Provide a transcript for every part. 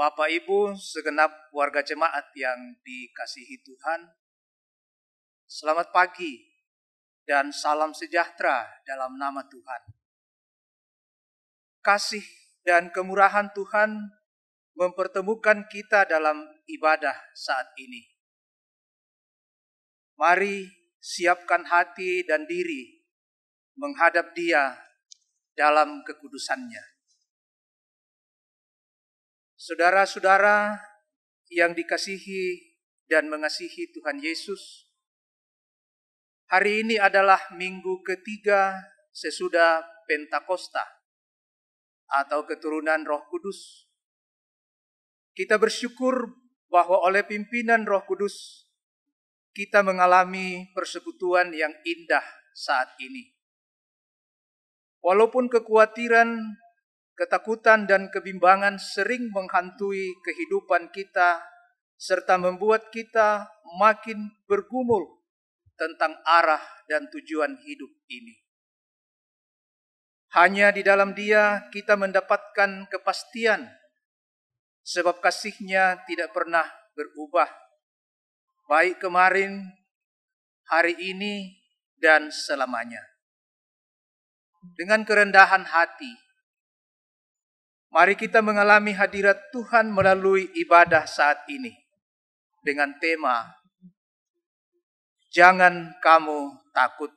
Bapak Ibu segenap warga jemaat yang dikasihi Tuhan, selamat pagi dan salam sejahtera dalam nama Tuhan. Kasih dan kemurahan Tuhan mempertemukan kita dalam ibadah saat ini. Mari siapkan hati dan diri menghadap Dia dalam kekudusannya. Saudara-saudara yang dikasihi dan mengasihi Tuhan Yesus, hari ini adalah minggu ketiga sesudah Pentakosta atau keturunan Roh Kudus. Kita bersyukur bahwa oleh pimpinan Roh Kudus kita mengalami persekutuan yang indah saat ini. Walaupun kekhawatiran, ketakutan dan kebimbangan sering menghantui kehidupan kita serta membuat kita makin bergumul tentang arah dan tujuan hidup ini. Hanya di dalam Dia kita mendapatkan kepastian, sebab kasih-Nya tidak pernah berubah, baik kemarin, hari ini, dan selamanya. Dengan kerendahan hati, mari kita mengalami hadirat Tuhan melalui ibadah saat ini dengan tema Jangan Kamu Takut.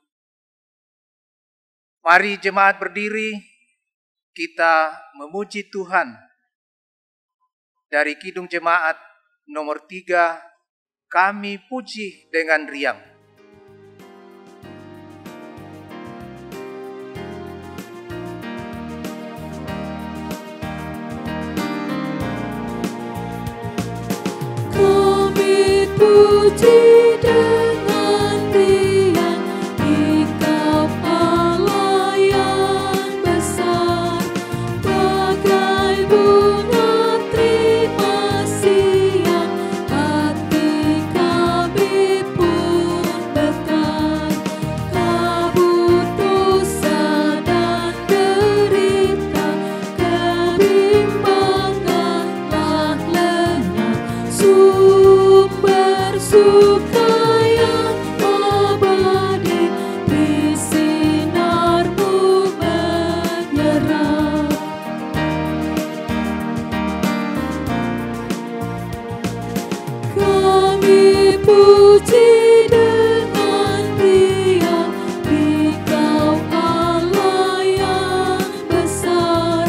Mari jemaat berdiri, kita memuji Tuhan. Dari Kidung Jemaat nomor 3, kami puji dengan riang. Kami puji dengan riang, Engkau Allah yang besar, bagai bunga terima siang, hati kami pun bekal. Kabut dosa dan derita, kebimbangan telah lenyap, sumber suka yang abadi di sinar-Mu menyerap. Kami puji dengan riang, Engkau Allah yang besar,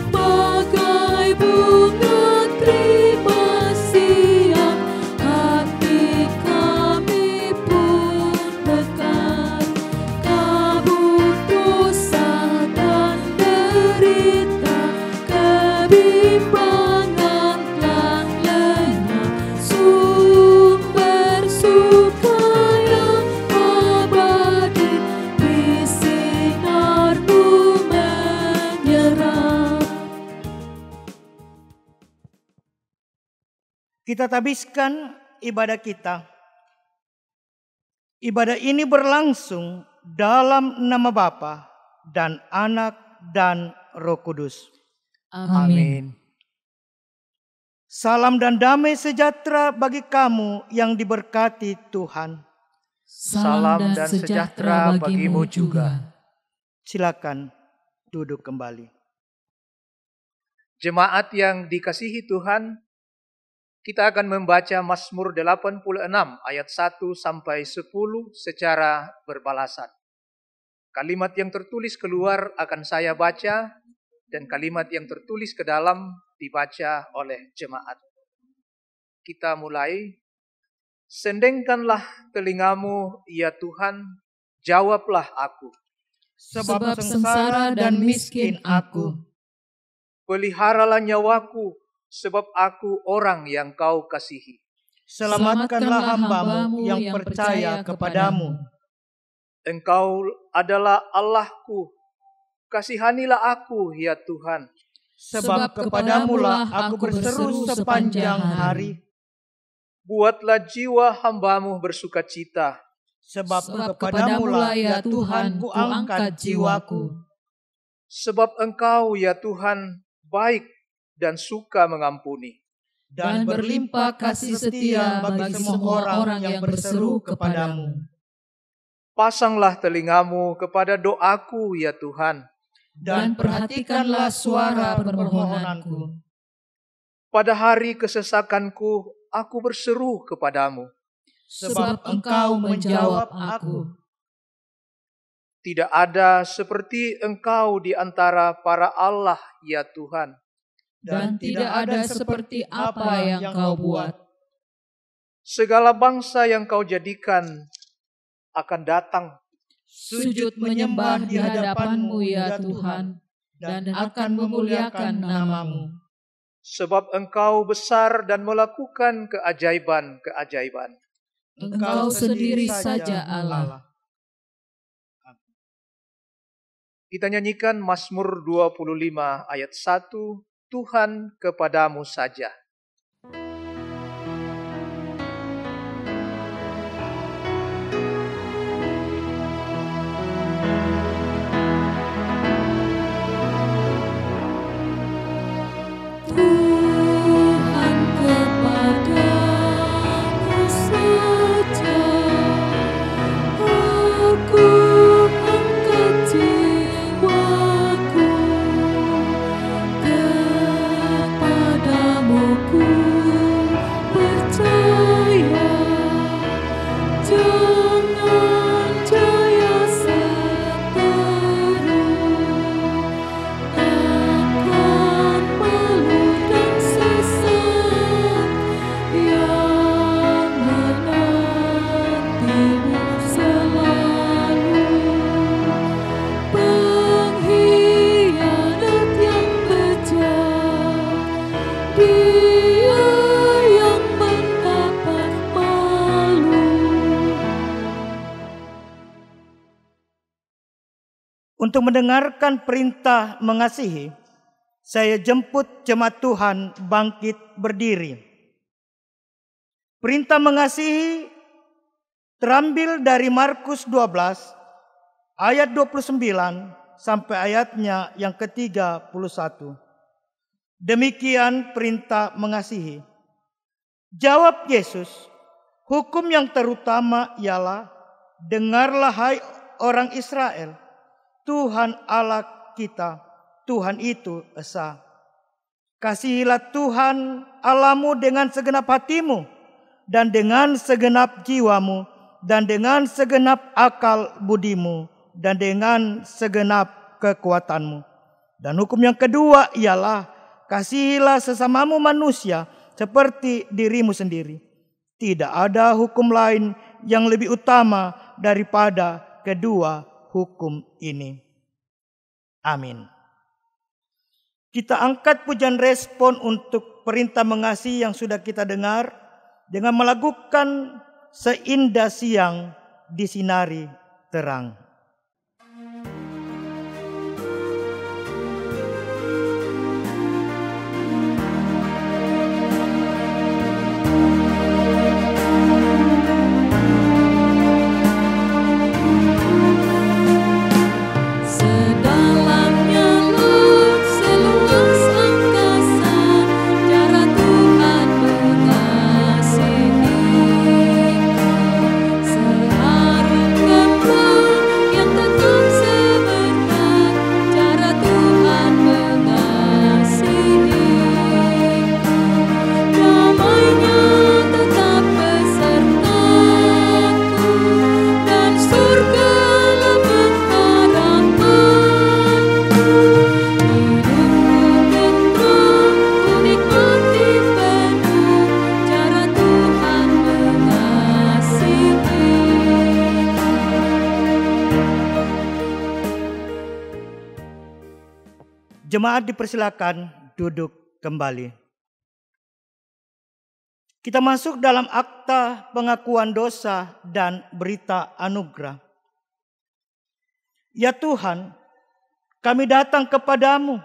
bagai bunga terima siang, hati kami pun bekal. Kabut dosa dan derita, kebimbangan telah lenyap, sumber suka yang abadi di sinar-Mu menyerap. Kita tabiskan ibadah kita. Ibadah ini berlangsung dalam nama Bapa dan Anak dan Roh Kudus. Amin. Salam dan damai sejahtera bagi kamu yang diberkati Tuhan. Salam dan sejahtera bagimu juga. Silakan duduk kembali. Jemaat yang dikasihi Tuhan, kita akan membaca Mazmur 86 ayat 1 sampai 10 secara berbalasan. Kalimat yang tertulis keluar akan saya baca dan kalimat yang tertulis ke dalam dibaca oleh jemaat. Kita mulai. Sendengkanlah telingamu, ya Tuhan, jawablah aku. Sebab sengsara dan miskin aku. Peliharalah nyawaku, sebab aku orang yang Kau kasihi. Selamatkanlah hamba-Mu yang percaya kepadamu. Engkau adalah Allahku, kasihanilah aku, ya Tuhan. Sebab kepadamu-lah aku berseru sepanjang hari. Buatlah jiwa hamba-Mu bersukacita. Sebab kepadamu-lah ya Tuhan ku angkat jiwaku. Sebab Engkau ya Tuhan baik dan suka mengampuni. dan berlimpah kasih setia bagi semua orang yang berseru kepadamu. Pasanglah telingamu kepada doaku, ya Tuhan. Dan perhatikanlah suara permohonanku. Pada hari kesesakanku, aku berseru kepadamu. Sebab Engkau menjawab aku. Tidak ada seperti Engkau di antara para Allah, ya Tuhan. Dan tidak ada seperti apa yang Kau buat. Segala bangsa yang Kau jadikan akan datang. Sujud menyembah di hadapan-Mu, ya Tuhan, dan akan memuliakan nama-Mu. Sebab Engkau besar dan melakukan keajaiban-keajaiban. Engkau sendiri saja Allah. Kita nyanyikan Mazmur 25 ayat 1, Tuhan kepadamu saja. Tuhan kepadamu saja aku angkat jiwaku, kepadamu ku percaya, jangan jaya seteru, takkan malu dan sesat yang menantimu selalu. Pengkhianat yang bejat, dia yang mendapat malu. Untuk mendengarkan perintah mengasihi, saya jemput jemaat Tuhan bangkit berdiri. Perintah mengasihi terambil dari Markus 12 ayat 29 sampai ayatnya yang ke-31. Demikian perintah mengasihi. Jawab Yesus, hukum yang terutama ialah, dengarlah hai orang Israel, Tuhan Allah kita, Tuhan itu esa. Kasihilah Tuhan Allahmu dengan segenap hatimu, dan dengan segenap jiwamu, dan dengan segenap akal budimu, dan dengan segenap kekuatanmu. Dan hukum yang kedua ialah, kasihilah sesamamu manusia seperti dirimu sendiri. Tidak ada hukum lain yang lebih utama daripada kedua hukum ini. Amin. Kita angkat pujian respon untuk perintah mengasihi yang sudah kita dengar dengan melakukan seindah siang disinari terang. Sedalamnya laut, seluas angkasa, cara Tuhan mengasihi. Seharum gemblang yang tetap sebentar, cara Tuhan mengasihi. Damainya tetap besertaku, dan surgalah pengharapanku. Hidupku tentram, ku nikmati penuh, cara Tuhan mengasihi. Jemaat dipersilakan duduk kembali. Kita masuk dalam akta pengakuan dosa dan berita anugerah. Ya Tuhan, kami datang kepadamu,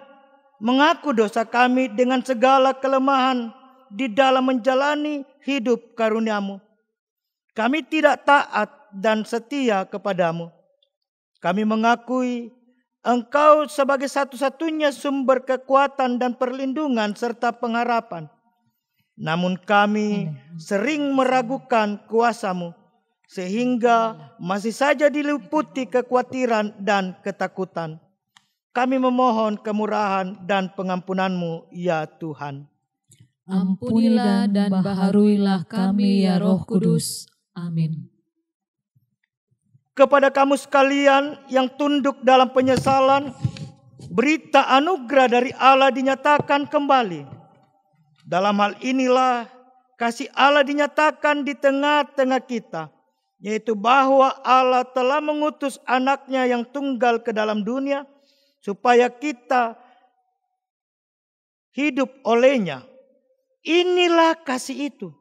mengaku dosa kami dengan segala kelemahan di dalam menjalani hidup karunia-Mu. Kami tidak taat dan setia kepadamu. Kami mengakui Engkau sebagai satu-satunya sumber kekuatan dan perlindungan serta pengharapan. Namun kami sering meragukan kuasa-Mu, sehingga masih saja diliputi kekhawatiran dan ketakutan. Kami memohon kemurahan dan pengampunan-Mu, ya Tuhan. Ampunilah dan baharuilah kami, ya Roh Kudus. Amin. Kepada kamu sekalian yang tunduk dalam penyesalan, berita anugerah dari Allah dinyatakan kembali. Dalam hal inilah kasih Allah dinyatakan di tengah-tengah kita, yaitu bahwa Allah telah mengutus anaknya yang tunggal ke dalam dunia, supaya kita hidup olehnya. Inilah kasih itu.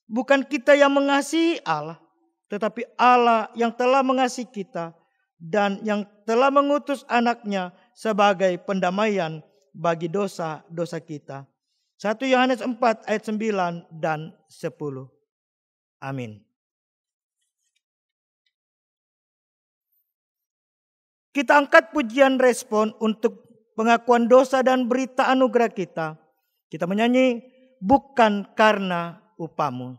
Bukan kita yang mengasihi Allah, tetapi Allah yang telah mengasihi kita dan yang telah mengutus anaknya sebagai pendamaian bagi dosa-dosa kita. 1 Yohanes 4 ayat 9 dan 10. Amin. Kita angkat pujian respon untuk pengakuan dosa dan berita anugerah kita. Kita menyanyi, bukan karena upahmu.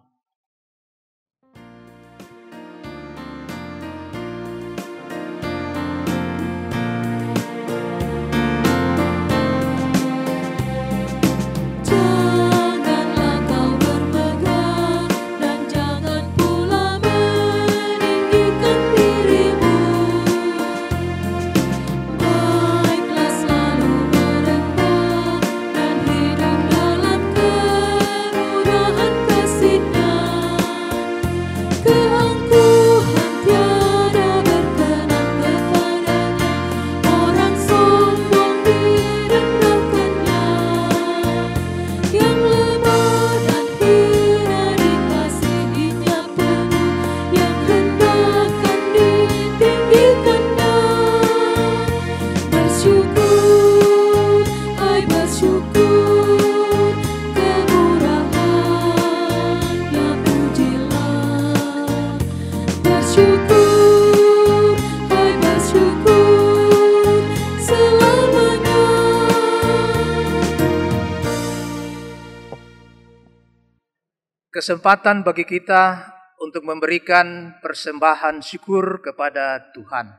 Kesempatan bagi kita untuk memberikan persembahan syukur kepada Tuhan.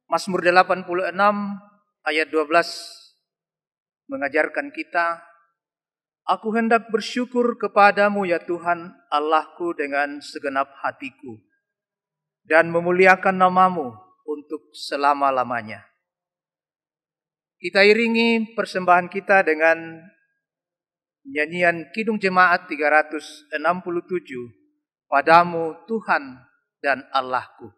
Mazmur 86 ayat 12 mengajarkan kita, aku hendak bersyukur kepadamu ya Tuhan Allahku dengan segenap hatiku, dan memuliakan namamu untuk selama-lamanya. Kita iringi persembahan kita dengan nyanyian Kidung Jemaat 367, Padamu Tuhan dan Allahku.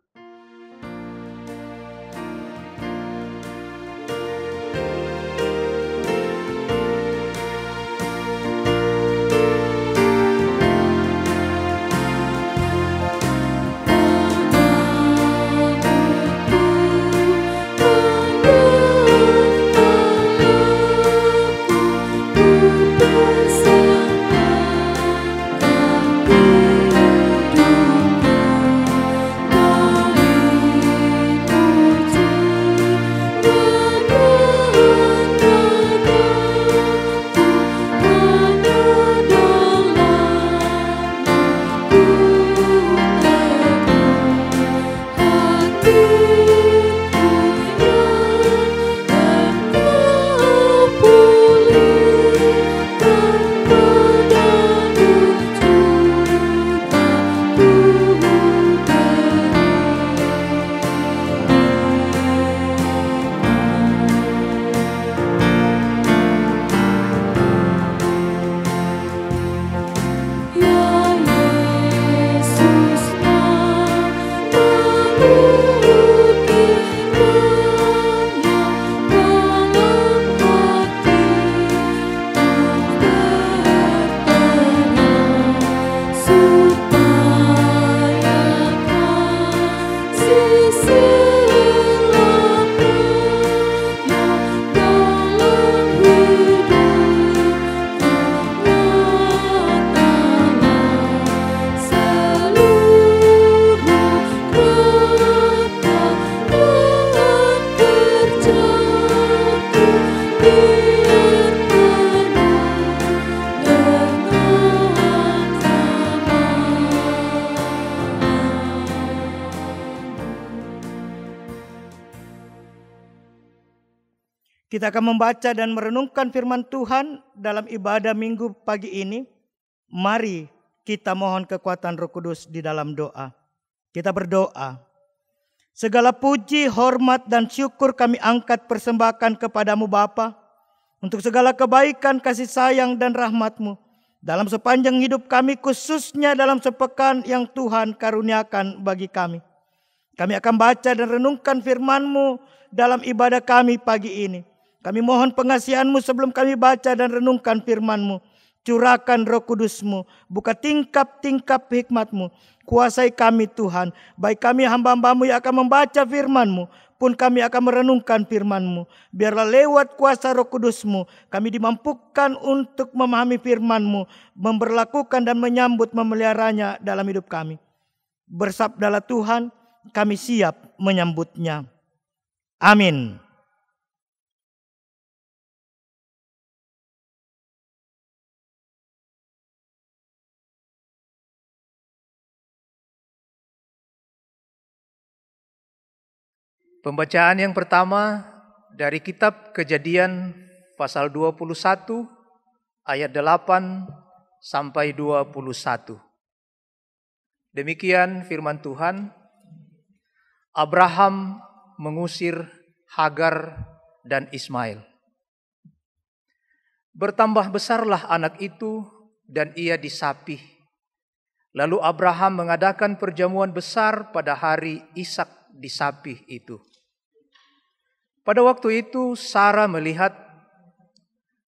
Bersama Kita akan membaca dan merenungkan firman Tuhan dalam ibadah minggu pagi ini. Mari kita mohon kekuatan Roh Kudus di dalam doa. Kita berdoa. Segala puji, hormat, dan syukur kami angkat persembahkan kepadamu Bapa, untuk segala kebaikan, kasih sayang, dan rahmat-Mu dalam sepanjang hidup kami, khususnya dalam sepekan yang Tuhan karuniakan bagi kami. Kami akan baca dan renungkan firman-Mu dalam ibadah kami pagi ini. Kami mohon pengasihan-Mu sebelum kami baca dan renungkan firman-Mu. Curahkan Roh Kudus-Mu, buka tingkap-tingkap hikmat-Mu. Kuasai kami Tuhan, baik kami hamba-hamba-Mu yang akan membaca firman-Mu, pun kami akan merenungkan firman-Mu. Biarlah lewat kuasa Roh Kudus-Mu, kami dimampukan untuk memahami firman-Mu, memberlakukan dan menyambut memeliharanya dalam hidup kami. Bersabdalah Tuhan, kami siap menyambutnya. Amin. Pembacaan yang pertama dari kitab Kejadian pasal 21 ayat 8 sampai 21. Demikian firman Tuhan. Abraham mengusir Hagar dan Ismail. Bertambah besarlah anak itu dan ia disapih. Lalu Abraham mengadakan perjamuan besar pada hari Ishak disapih itu. Pada waktu itu Sarah melihat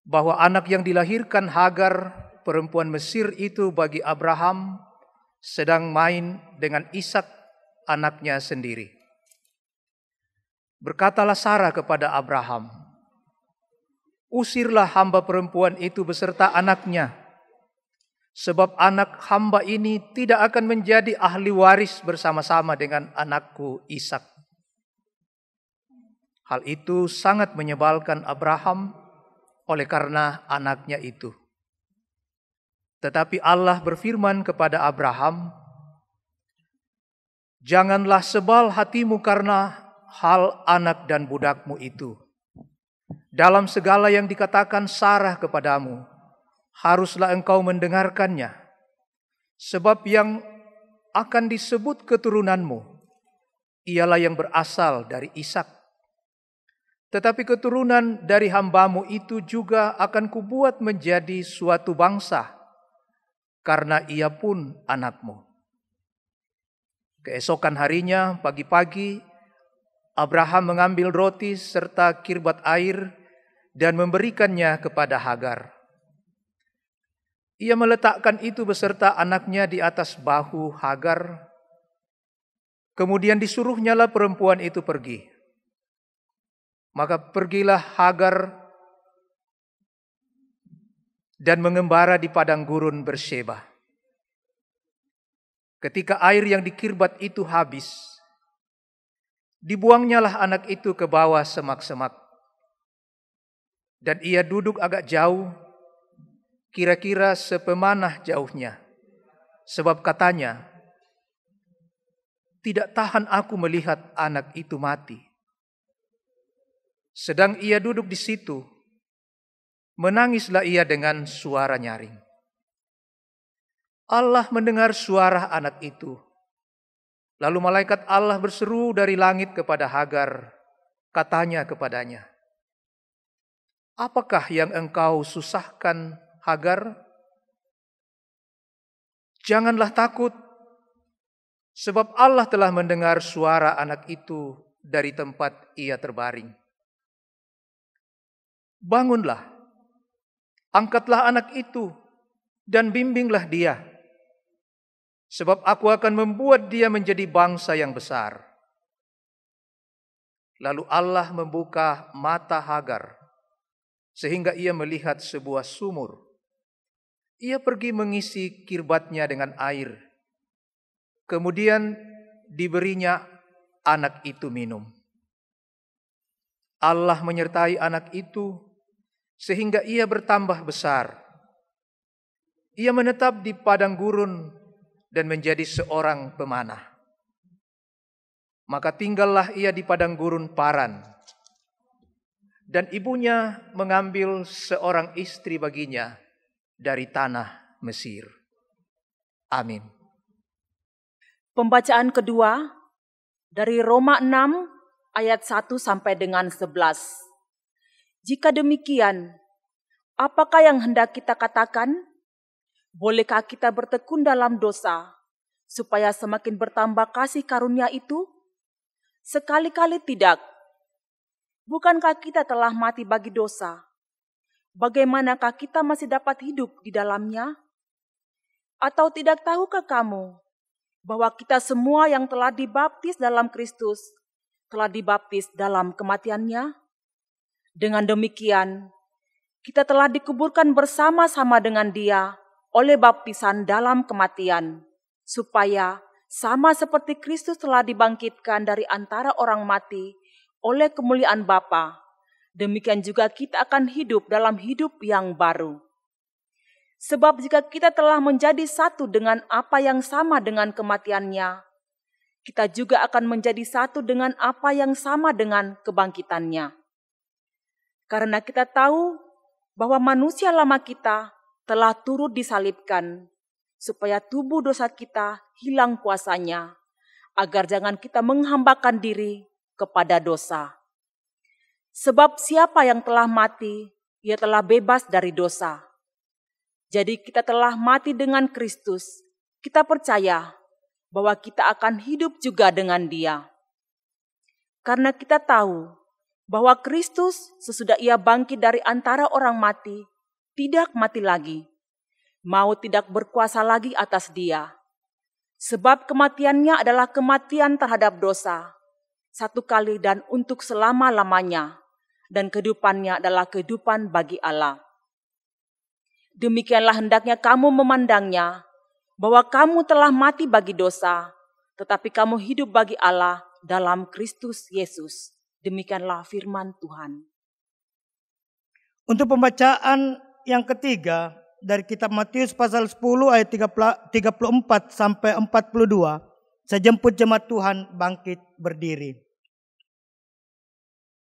bahwa anak yang dilahirkan Hagar, perempuan Mesir itu bagi Abraham, sedang main dengan Ishak anaknya sendiri. Berkatalah Sarah kepada Abraham, "Usirlah hamba perempuan itu beserta anaknya, sebab anak hamba ini tidak akan menjadi ahli waris bersama-sama dengan anakku Ishak." Hal itu sangat menyebalkan Abraham oleh karena anaknya itu. Tetapi Allah berfirman kepada Abraham, "Janganlah sebal hatimu karena hal anak dan budakmu itu. Dalam segala yang dikatakan Sarah kepadamu, haruslah engkau mendengarkannya. Sebab yang akan disebut keturunanmu, ialah yang berasal dari Ishak. Tetapi keturunan dari hambamu itu juga akan kubuat menjadi suatu bangsa, karena ia pun anakmu." Keesokan harinya pagi-pagi, Abraham mengambil roti serta kirbat air dan memberikannya kepada Hagar. Ia meletakkan itu beserta anaknya di atas bahu Hagar. Kemudian disuruhnyalah perempuan itu pergi. Maka pergilah Hagar dan mengembara di padang gurun Berseba. Ketika air yang dikirbat itu habis, dibuangnyalah anak itu ke bawah semak-semak. Dan ia duduk agak jauh, kira-kira sepemanah jauhnya. Sebab katanya, "Tidak tahan aku melihat anak itu mati." Sedang ia duduk di situ, menangislah ia dengan suara nyaring. Allah mendengar suara anak itu. Lalu malaikat Allah berseru dari langit kepada Hagar, katanya kepadanya, "Apakah yang engkau susahkan, Hagar? Janganlah takut, sebab Allah telah mendengar suara anak itu dari tempat ia terbaring. Bangunlah, angkatlah anak itu, dan bimbinglah dia, sebab aku akan membuat dia menjadi bangsa yang besar." Lalu Allah membuka mata Hagar, sehingga ia melihat sebuah sumur. Ia pergi mengisi kirbatnya dengan air. Kemudian diberinya anak itu minum. Allah menyertai anak itu, sehingga ia bertambah besar. Ia menetap di padang gurun dan menjadi seorang pemanah. Maka tinggallah ia di padang gurun Paran. dan ibunya mengambil seorang istri baginya dari tanah Mesir. Amin. Pembacaan kedua dari Roma 6 ayat 1 sampai dengan 11. Jika demikian, apakah yang hendak kita katakan? Bolehkah kita bertekun dalam dosa supaya semakin bertambah kasih karunia itu? Sekali-kali tidak. Bukankah kita telah mati bagi dosa? Bagaimanakah kita masih dapat hidup di dalamnya? Atau tidak tahukah kamu bahwa kita semua yang telah dibaptis dalam Kristus telah dibaptis dalam kematiannya? Dengan demikian, kita telah dikuburkan bersama-sama dengan Dia oleh baptisan dalam kematian, supaya sama seperti Kristus telah dibangkitkan dari antara orang mati oleh kemuliaan Bapa, demikian juga kita akan hidup dalam hidup yang baru. Sebab jika kita telah menjadi satu dengan apa yang sama dengan kematiannya, kita juga akan menjadi satu dengan apa yang sama dengan kebangkitannya. Karena kita tahu bahwa manusia lama kita telah turut disalibkan, supaya tubuh dosa kita hilang kuasanya, agar jangan kita menghambakan diri kepada dosa. Sebab siapa yang telah mati, ia telah bebas dari dosa. Jadi kita telah mati dengan Kristus. Kita percaya bahwa kita akan hidup juga dengan Dia. Karena kita tahu bahwa Kristus sesudah Ia bangkit dari antara orang mati, tidak mati lagi. Maut tidak berkuasa lagi atas Dia. Sebab kematiannya adalah kematian terhadap dosa, satu kali dan untuk selama-lamanya, dan kehidupannya adalah kehidupan bagi Allah. Demikianlah hendaknya kamu memandangnya, bahwa kamu telah mati bagi dosa, tetapi kamu hidup bagi Allah dalam Kristus Yesus. Demikianlah firman Tuhan. Untuk pembacaan yang ketiga dari kitab Matius pasal 10 ayat 34 sampai 42, saya jemput jemaat Tuhan bangkit berdiri.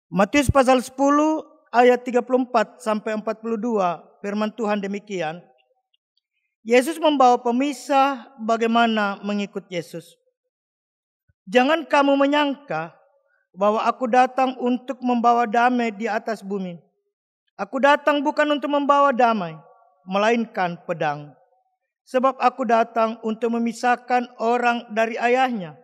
Matius pasal 10 ayat 34 sampai 42, firman Tuhan demikian. Yesus membawa pemisah bagaimana mengikut Yesus. Jangan kamu menyangka bahwa aku datang untuk membawa damai di atas bumi. Aku datang bukan untuk membawa damai, melainkan pedang. Sebab aku datang untuk memisahkan orang dari ayahnya,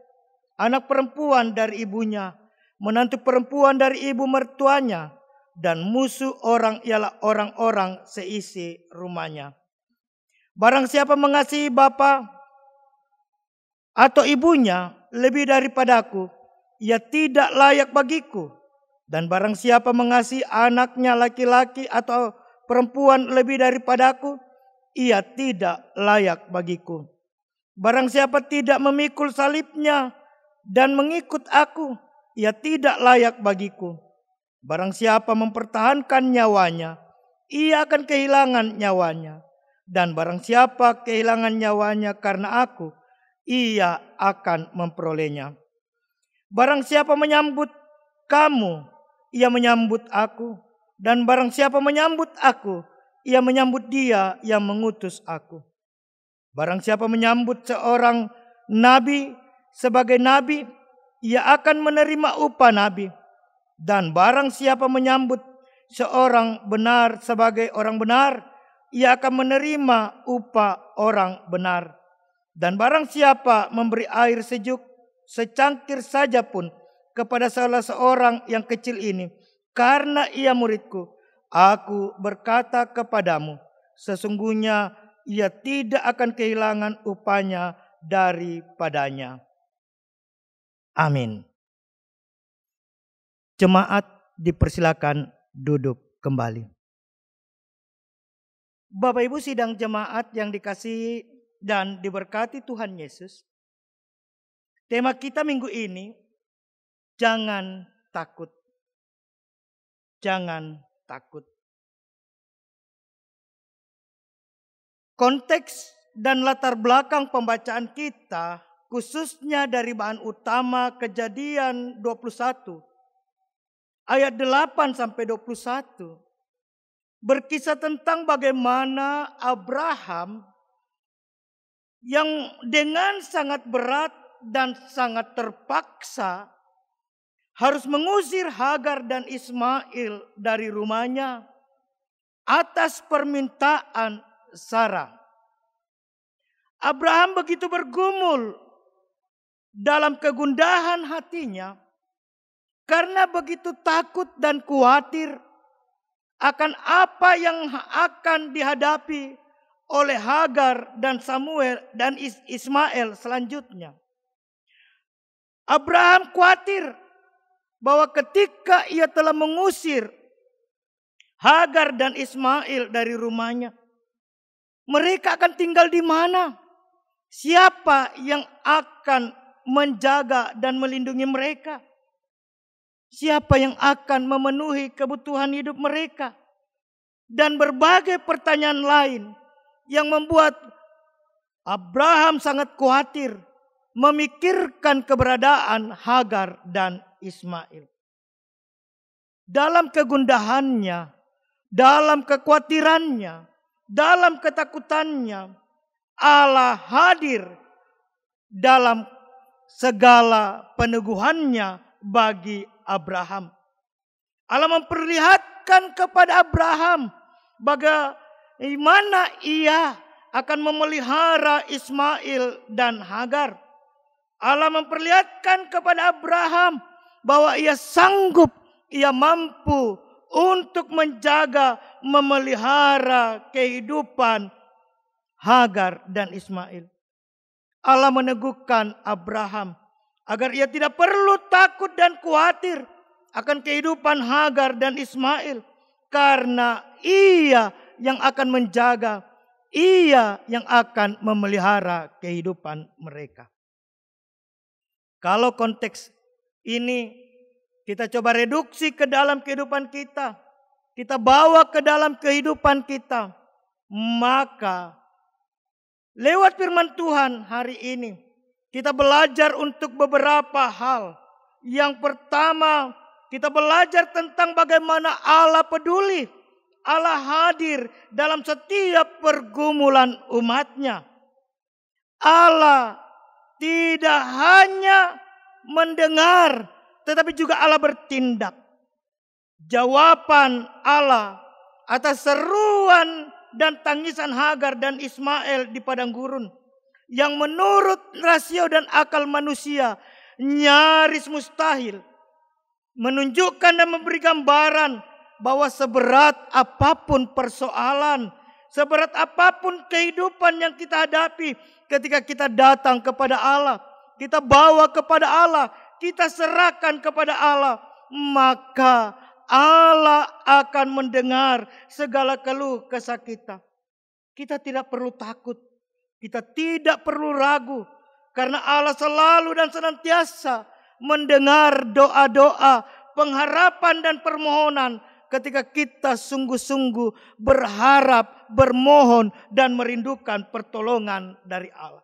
anak perempuan dari ibunya, menantu perempuan dari ibu mertuanya, dan musuh orang ialah orang-orang seisi rumahnya. Barang siapa mengasihi bapa atau ibunya lebih daripadaku, ia tidak layak bagiku. Dan barang siapa mengasihi anaknya laki-laki atau perempuan lebih daripadaku, ia tidak layak bagiku. Barang siapa tidak memikul salibnya dan mengikut aku, ia tidak layak bagiku. Barang siapa mempertahankan nyawanya, ia akan kehilangan nyawanya. Dan barang siapa kehilangan nyawanya karena aku, ia akan memperolehnya. Barang siapa menyambut kamu, ia menyambut aku. Dan barang siapa menyambut aku, ia menyambut Dia yang mengutus aku. Barang siapa menyambut seorang nabi sebagai nabi, ia akan menerima upah nabi. Dan barang siapa menyambut seorang benar sebagai orang benar, ia akan menerima upah orang benar. Dan barang siapa memberi air sejuk secangkir saja pun kepada salah seorang yang kecil ini, karena ia muridku, aku berkata kepadamu, sesungguhnya ia tidak akan kehilangan upahnya daripadanya. Amin. Jemaat dipersilakan duduk kembali. Bapak Ibu sidang jemaat yang dikasihi dan diberkati Tuhan Yesus. Tema kita minggu ini, jangan takut. Jangan takut. Konteks dan latar belakang pembacaan kita, khususnya dari bahan utama Kejadian 21, ayat 8 sampai 21 berkisah tentang bagaimana Abraham yang dengan sangat berat dan sangat terpaksa harus mengusir Hagar dan Ismail dari rumahnya atas permintaan Sarah. Abraham begitu bergumul dalam kegundahan hatinya karena begitu takut dan khawatir akan apa yang akan dihadapi oleh Hagar dan Samuel dan Ismail selanjutnya. Abraham khawatir bahwa ketika ia telah mengusir Hagar dan Ismail dari rumahnya, mereka akan tinggal di mana? Siapa yang akan menjaga dan melindungi mereka? Siapa yang akan memenuhi kebutuhan hidup mereka? Dan berbagai pertanyaan lain yang membuat Abraham sangat khawatir memikirkan keberadaan Hagar dan Ismail. Dalam kegundahannya, dalam kekhawatirannya, dalam ketakutannya, Allah hadir dalam segala peneguhannya bagi Abraham. Allah memperlihatkan kepada Abraham bagaimana ia akan memelihara Ismail dan Hagar. Allah memperlihatkan kepada Abraham bahwa ia sanggup, ia mampu untuk menjaga, memelihara kehidupan Hagar dan Ismail. Allah meneguhkan Abraham agar ia tidak perlu takut dan khawatir akan kehidupan Hagar dan Ismail, karena ia yang akan menjaga, ia yang akan memelihara kehidupan mereka. Kalau konteks ini kita coba reduksi ke dalam kehidupan kita, kita bawa ke dalam kehidupan kita, maka lewat firman Tuhan hari ini kita belajar untuk beberapa hal. Yang pertama, kita belajar tentang bagaimana Allah peduli, Allah hadir dalam setiap pergumulan umatnya. Allah tidak hanya mendengar, tetapi juga Allah bertindak. Jawaban Allah atas seruan dan tangisan Hagar dan Ismail di padang gurun, yang menurut rasio dan akal manusia nyaris mustahil, menunjukkan dan memberi gambaran bahwa seberat apapun persoalan, seberat apapun kehidupan yang kita hadapi, ketika kita datang kepada Allah, kita bawa kepada Allah, kita serahkan kepada Allah, maka Allah akan mendengar segala keluh kesah kita. Kita tidak perlu takut, kita tidak perlu ragu, karena Allah selalu dan senantiasa mendengar doa-doa, pengharapan dan permohonan ketika kita sungguh-sungguh berharap, bermohon dan merindukan pertolongan dari Allah.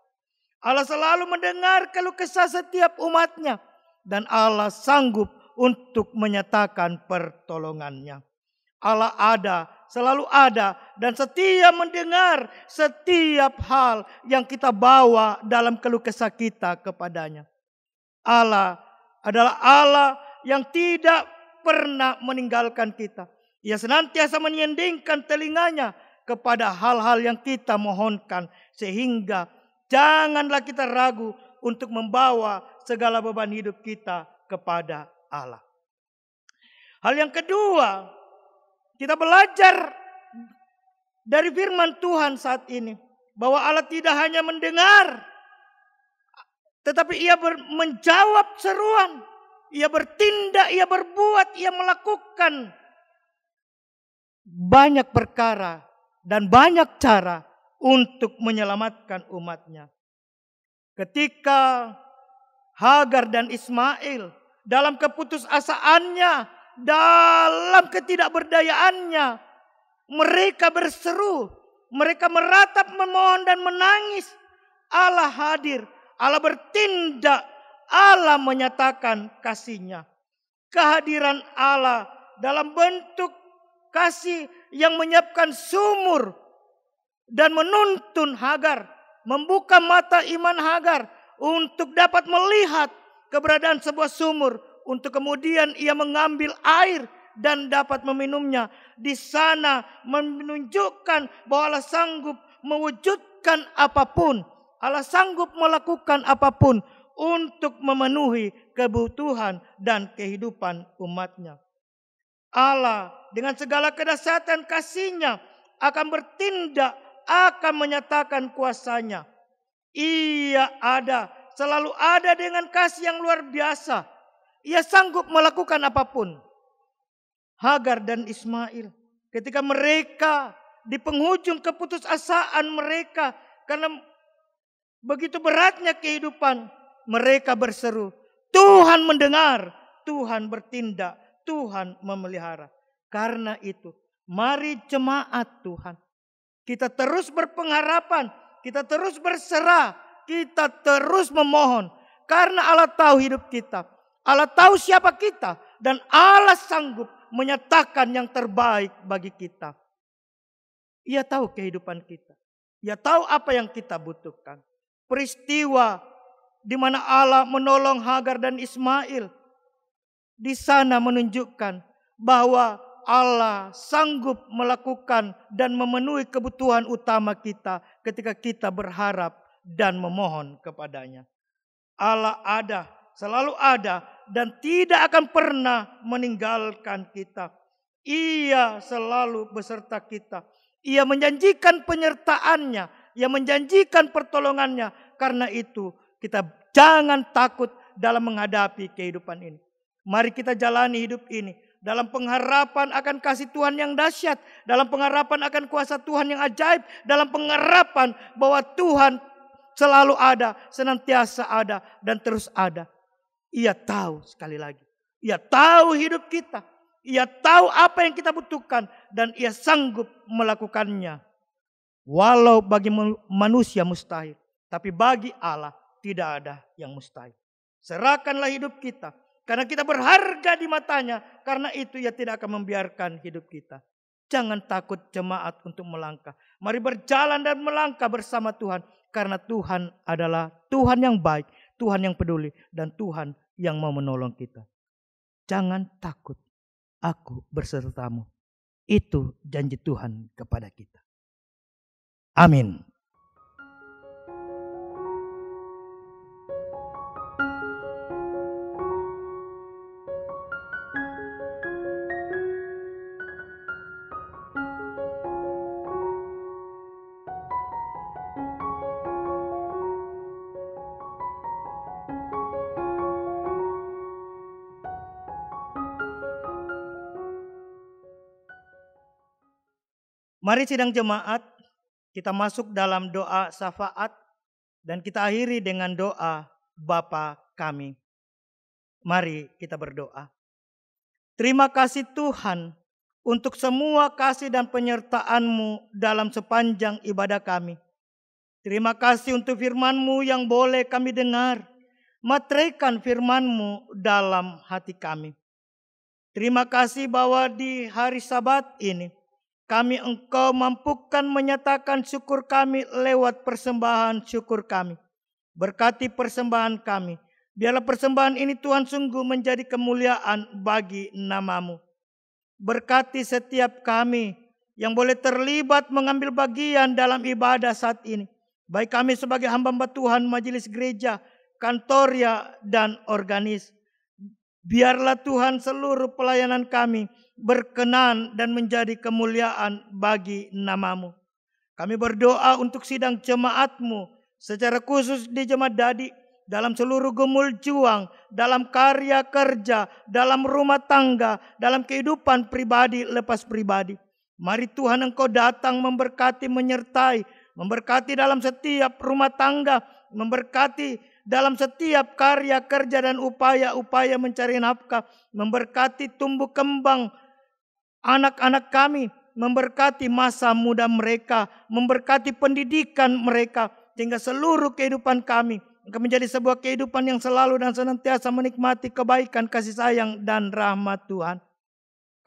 Allah selalu mendengar keluh kesah setiap umatnya, dan Allah sanggup untuk menyatakan pertolongannya. Allah ada, selalu ada, dan setia mendengar setiap hal yang kita bawa dalam keluh kesah kita kepadanya. Allah adalah Allah yang tidak pernah meninggalkan kita. Ia senantiasa menyendingkan telinganya kepada hal-hal yang kita mohonkan, sehingga janganlah kita ragu untuk membawa segala beban hidup kita kepada Allah. Hal yang kedua, kita belajar dari firman Tuhan saat ini bahwa Allah tidak hanya mendengar, tetapi ia menjawab seruan, ia bertindak, ia berbuat, ia melakukan banyak perkara dan banyak cara untuk menyelamatkan umatnya. Ketika Hagar dan Ismail dalam keputusasaannya, dalam ketidakberdayaannya, mereka berseru, mereka meratap, memohon dan menangis. Allah hadir, Allah bertindak, Allah menyatakan kasih-Nya. kehadiran Allah dalam bentuk kasih yang menyiapkan sumur dan menuntun Hagar, membuka mata iman Hagar untuk dapat melihat keberadaan sebuah sumur, untuk kemudian ia mengambil air dan dapat meminumnya. Di sana menunjukkan bahwa Allah sanggup mewujudkan apapun, Allah sanggup melakukan apapun untuk memenuhi kebutuhan dan kehidupan umatnya. Allah dengan segala kedahsyatan kasih-Nya akan bertindak, akan menyatakan kuasa-Nya. Ia ada, selalu ada dengan kasih yang luar biasa. Ia sanggup melakukan apapun. Hagar dan Ismail, ketika mereka di penghujung keputusasaan mereka karena begitu beratnya kehidupan, mereka berseru, Tuhan mendengar, Tuhan bertindak, Tuhan memelihara. Karena itu, mari jemaat Tuhan, kita terus berpengharapan, kita terus berserah, kita terus memohon. Karena Allah tahu hidup kita, Allah tahu siapa kita, dan Allah sanggup menyatakan yang terbaik bagi kita. Ia tahu kehidupan kita, Ia tahu apa yang kita butuhkan. Peristiwa di mana Allah menolong Hagar dan Ismail, di sana menunjukkan bahwa Allah sanggup melakukan dan memenuhi kebutuhan utama kita ketika kita berharap dan memohon kepadanya. Allah ada, selalu ada, dan tidak akan pernah meninggalkan kita. Ia selalu beserta kita. Ia menjanjikan penyertaannya, Ia menjanjikan pertolongannya. Karena itu kita jangan takut dalam menghadapi kehidupan ini. Mari kita jalani hidup ini dalam pengharapan akan kasih Tuhan yang dahsyat, dalam pengharapan akan kuasa Tuhan yang ajaib, dalam pengharapan bahwa Tuhan selalu ada, senantiasa ada, dan terus ada. Ia tahu, sekali lagi, Ia tahu hidup kita, Ia tahu apa yang kita butuhkan, dan Ia sanggup melakukannya. Walau bagi manusia mustahil, tapi bagi Allah tidak ada yang mustahil. Serahkanlah hidup kita, karena kita berharga di matanya. Karena itu Ia tidak akan membiarkan hidup kita. Jangan takut jemaat untuk melangkah. Mari berjalan dan melangkah bersama Tuhan. Karena Tuhan adalah Tuhan yang baik, Tuhan yang peduli, dan Tuhan yang mau menolong kita. Jangan takut, aku bersertamu. Itu janji Tuhan kepada kita. Amin. Mari sidang jemaat, kita masuk dalam doa syafaat dan kita akhiri dengan doa Bapa kami. Mari kita berdoa. Terima kasih Tuhan untuk semua kasih dan penyertaan-Mu dalam sepanjang ibadah kami. Terima kasih untuk firman-Mu yang boleh kami dengar. Materaikan firman-Mu dalam hati kami. Terima kasih bahwa di hari Sabat ini kami Engkau mampukan menyatakan syukur kami lewat persembahan syukur kami. Berkati persembahan kami. Biarlah persembahan ini Tuhan sungguh menjadi kemuliaan bagi nama-Mu. Berkati setiap kami yang boleh terlibat mengambil bagian dalam ibadah saat ini. Baik kami sebagai hamba-hamba Tuhan, majelis gereja, kantoria, dan organis. Biarlah Tuhan seluruh pelayanan kami berkenan dan menjadi kemuliaan bagi nama-Mu. Kami berdoa untuk sidang jemaat-Mu, secara khusus di Jemaat Dadi, dalam seluruh gumul juang, dalam karya kerja, dalam rumah tangga, dalam kehidupan pribadi lepas pribadi. Mari Tuhan Engkau datang memberkati, menyertai, memberkati dalam setiap rumah tangga, memberkati dalam setiap karya kerja dan upaya-upaya mencari nafkah, memberkati tumbuh kembang anak-anak kami, memberkati masa muda mereka, memberkati pendidikan mereka, sehingga seluruh kehidupan kami Engkau menjadi sebuah kehidupan yang selalu dan senantiasa menikmati kebaikan, kasih sayang, dan rahmat Tuhan.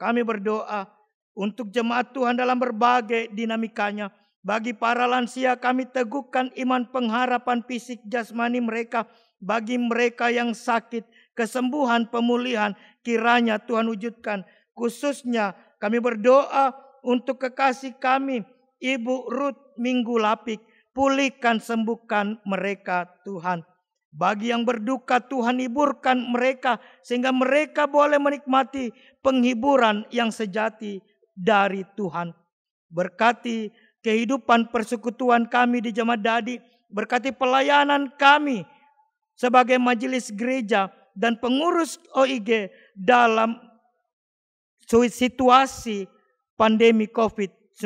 Kami berdoa untuk jemaat Tuhan dalam berbagai dinamikanya. Bagi para lansia kami teguhkan iman pengharapan fisik jasmani mereka. Bagi mereka yang sakit, kesembuhan, pemulihan kiranya Tuhan wujudkan. Khususnya kami berdoa untuk kekasih kami, Ibu Ruth Minggu Lapik. Pulihkan, sembuhkan mereka Tuhan. Bagi yang berduka Tuhan hiburkan mereka. Sehingga mereka boleh menikmati penghiburan yang sejati dari Tuhan. Berkati kehidupan persekutuan kami di Jemaat Dadi. Berkati pelayanan kami sebagai majelis gereja dan pengurus OIG dalam situasi pandemi COVID-19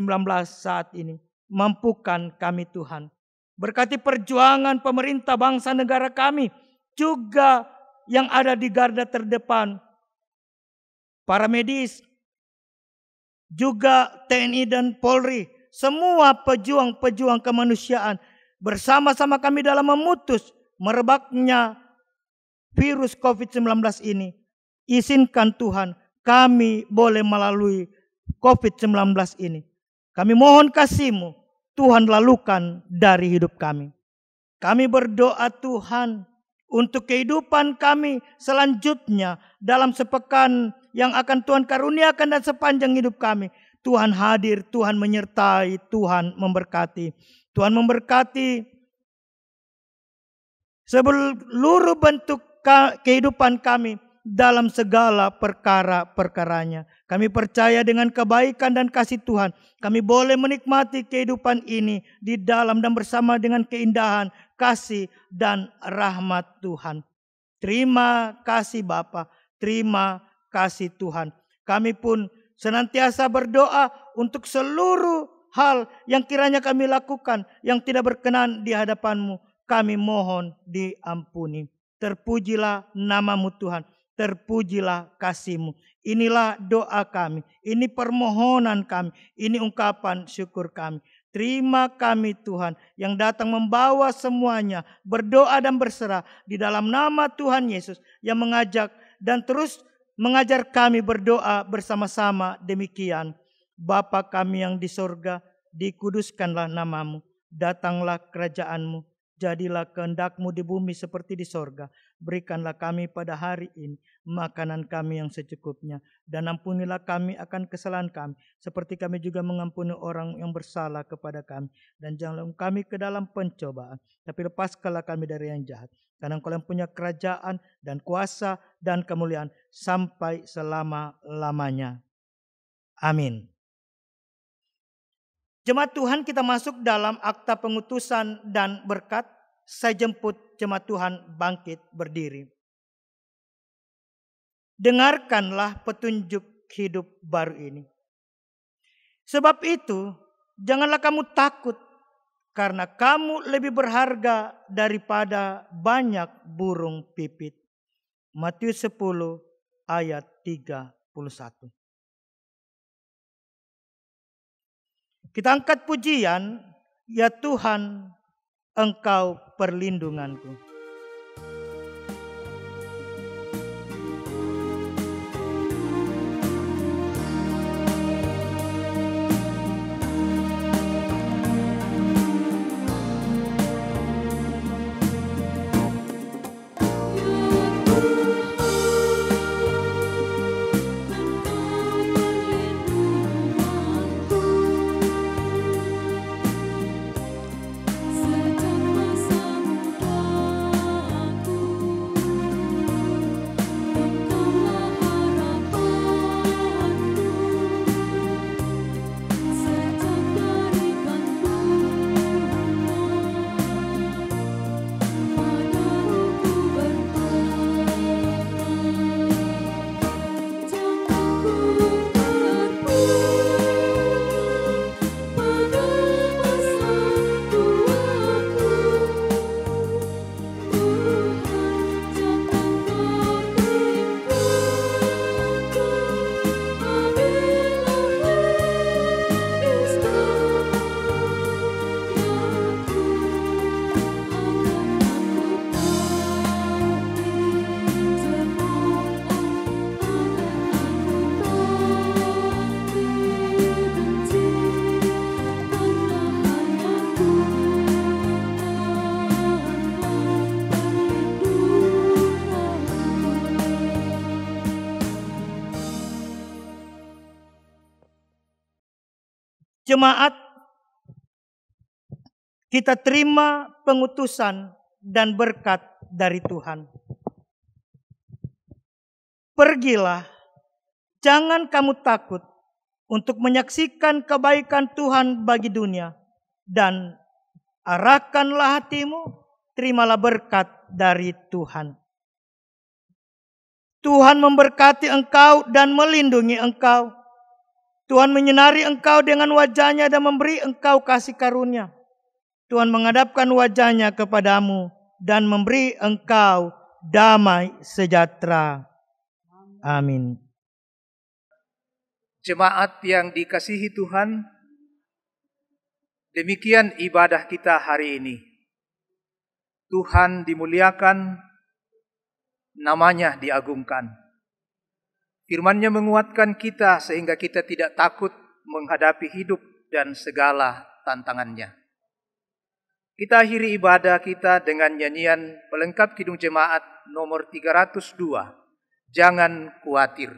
saat ini. Mampukan kami Tuhan. Berkati perjuangan pemerintah bangsa negara kami. Juga yang ada di garda terdepan. Para medis. Juga TNI dan Polri. Semua pejuang-pejuang kemanusiaan. Bersama-sama kami dalam memutus merebaknya virus COVID-19 ini. Izinkan Tuhan kami boleh melalui COVID-19 ini. Kami mohon kasih-Mu, Tuhan lalukan dari hidup kami. Kami berdoa Tuhan untuk kehidupan kami selanjutnya dalam sepekan yang akan Tuhan karuniakan dan sepanjang hidup kami. Tuhan hadir, Tuhan menyertai, Tuhan memberkati. Tuhan memberkati seluruh bentuk kehidupan kami dalam segala perkara-perkaranya. Kami percaya dengan kebaikan dan kasih Tuhan, kami boleh menikmati kehidupan ini di dalam dan bersama dengan keindahan, kasih, dan rahmat Tuhan. Terima kasih Bapa, terima kasih Tuhan. Kami pun senantiasa berdoa untuk seluruh hal yang kiranya kami lakukan yang tidak berkenan di hadapan-Mu. Kami mohon diampuni. Terpujilah nama-Mu Tuhan. Terpujilah kasih-Mu. Inilah doa kami. Ini permohonan kami. Ini ungkapan syukur kami. Terima kami Tuhan yang datang membawa semuanya. Berdoa dan berserah di dalam nama Tuhan Yesus. Yang mengajak dan terus mengajar kami berdoa bersama-sama demikian. Bapa kami yang di sorga, dikuduskanlah nama-Mu. Datanglah kerajaan-Mu. Jadilah kehendak-Mu di bumi seperti di sorga. Berikanlah kami pada hari ini makanan kami yang secukupnya. Dan ampunilah kami akan kesalahan kami. Seperti kami juga mengampuni orang yang bersalah kepada kami. Dan janganlah kami ke dalam pencobaan. Tapi lepaskanlah kami dari yang jahat. Karena Engkau yang punya kerajaan dan kuasa dan kemuliaan sampai selama-lamanya. Amin. Jemaat Tuhan, kita masuk dalam akta pengutusan dan berkat. Saya jemput jemaat Tuhan bangkit berdiri. Dengarkanlah petunjuk hidup baru ini. Sebab itu, janganlah kamu takut, karena kamu lebih berharga daripada banyak burung pipit. Matius 10 ayat 31. Kita angkat pujian, ya Tuhan, Engkau perlindunganku. Sejak masa muda jemaat, kita terima pengutusan dan berkat dari Tuhan. Pergilah, jangan kamu takut untuk menyaksikan kebaikan Tuhan bagi dunia, dan arahkanlah hatimu, terimalah berkat dari Tuhan. Tuhan memberkati engkau dan melindungi engkau. Tuhan menyinari engkau dengan wajah-Nya dan memberi engkau kasih karunia. Tuhan menghadapkan wajah-Nya kepadamu dan memberi engkau damai sejahtera. Amin. Jemaat yang dikasihi Tuhan, demikian ibadah kita hari ini. Tuhan dimuliakan, namanya diagungkan. Firman-Nya menguatkan kita sehingga kita tidak takut menghadapi hidup dan segala tantangannya. Kita akhiri ibadah kita dengan nyanyian pelengkap Kidung Jemaat nomor 302. Jangan khawatir.